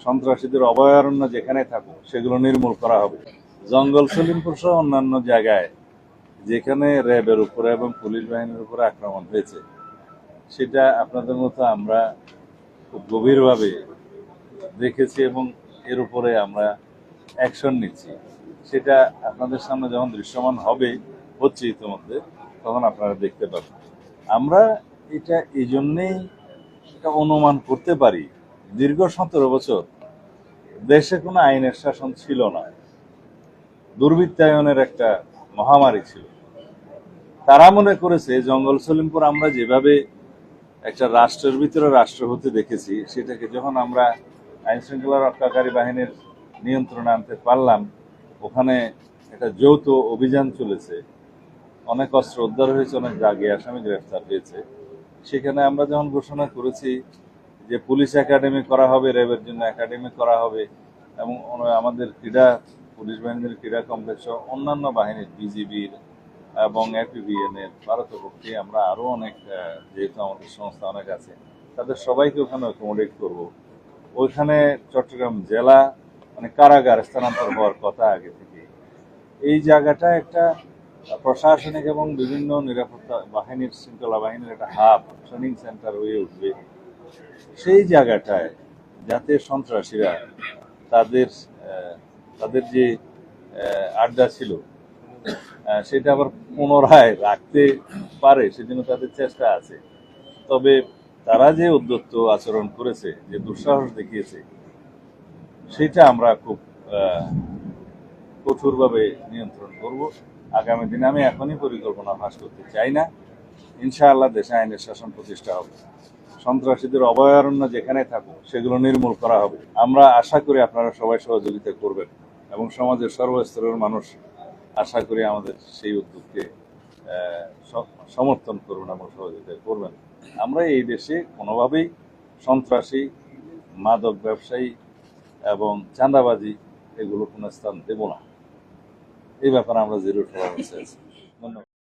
সন্ত্রাসীদের অভয়ারণ্য যেখানে থাকুক সেগুলো নির্মূল করা হবে। জঙ্গল সলিমপুর সহ অন্যান্য জায়গায় যেখানে র্যাবের উপরে এবং পুলিশ বাহিনীর উপরে আক্রমণ হয়েছে, সেটা আপনাদের মতো আমরা খুব গভীরভাবে দেখেছি এবং এর উপরে আমরা অ্যাকশন নিচ্ছি। সেটা আপনাদের সামনে যখন দৃশ্যমান হবে, হচ্ছে ইতিমধ্যে, তখন আপনারা দেখতে পাবেন। আমরা এটা এই জন্যেই এটা অনুমান করতে পারি, দীর্ঘ 17 বছর দেশে কোনো আইনের শাসন ছিল না, দুর্বৃত্তায়নের একটা মহামারী ছিল। তারা মনে করেছে জঙ্গল সলিমপুর আমরা যেভাবে একটা রাষ্ট্রের ভিতরে রাষ্ট্র হতে দেখেছি, সেটাকে যখন আমরা আইন শৃঙ্খলা রক্ষাকারী বাহিনীর নিয়ন্ত্রণে আনতে পারলাম, ওখানে একটা যৌথ অভিযান চলেছে, অনেক অস্ত্র উদ্ধার হয়েছে, অনেক দাগী আসামি গ্রেফতার হয়েছে। সেখানে আমরা যখন ঘোষণা করেছি যে পুলিশ একাডেমি করা হবে, র্যাবের জন্য একাডেমি করা হবে, এবং আমাদের পুলিশ বাহিনীর ক্রীড়া কমপ্লেক্স অন্যান্য বাহিনীর বিজিবির এবং এপিবিএন এর ভারতপক্ষে আমরা আরো অনেক, যেহেতু আমাদের সংস্থা অনেক আছে, তাদের সবাইকে ওখানে অ্যাকোমোডেট করব। ওইখানে চট্টগ্রাম জেলা মানে কারাগার স্থানান্তর হওয়ার কথা আগে থেকে। এই জায়গাটা একটা প্রশাসনিক এবং বিভিন্ন নিরাপত্তা বাহিনীর, শৃঙ্খলা বাহিনীর একটা হাব, ট্রেনিং সেন্টার হয়ে উঠবে। সেই জায়গাটায় যাতে সন্ত্রাসীরা তাদের তাদের যে আড্ডা ছিল সেটা আবার পুনরায় রাখতে পারে, সেজন্য তাদের চেষ্টা আছে। তবে তারা যে উদ্যত আচরণ করেছে, যে দুঃসাহস দেখিয়েছে, সেটা আমরা খুব কঠোরভাবে নিয়ন্ত্রণ করব আগামী দিনে। আমি এখনই পরিকল্পনা ফাঁস করতে চাই না। ইনশাআল্লাহ দেশে আইনের শাসন প্রতিষ্ঠা হবে, সন্ত্রাসীদের অভয়ারণ্য যেখানে থাকুক সেগুলো নির্মূল করা হবে। আমরা আশা করি আপনারা সবাই সহযোগিতা করবেন এবং সমাজের সর্বস্তরের মানুষ আশা করি আমাদের সেই উদ্যোগকে সমর্থন করবেন এবং সহযোগিতা করবেন। আমরা এই দেশে কোনোভাবেই সন্ত্রাসী, মাদক ব্যবসায়ী এবং চাঁদাবাজি এগুলো কোনো স্থান দেব না। এই ব্যাপারে আমরা জিরো টলারেন্সে আছি। ধন্যবাদ।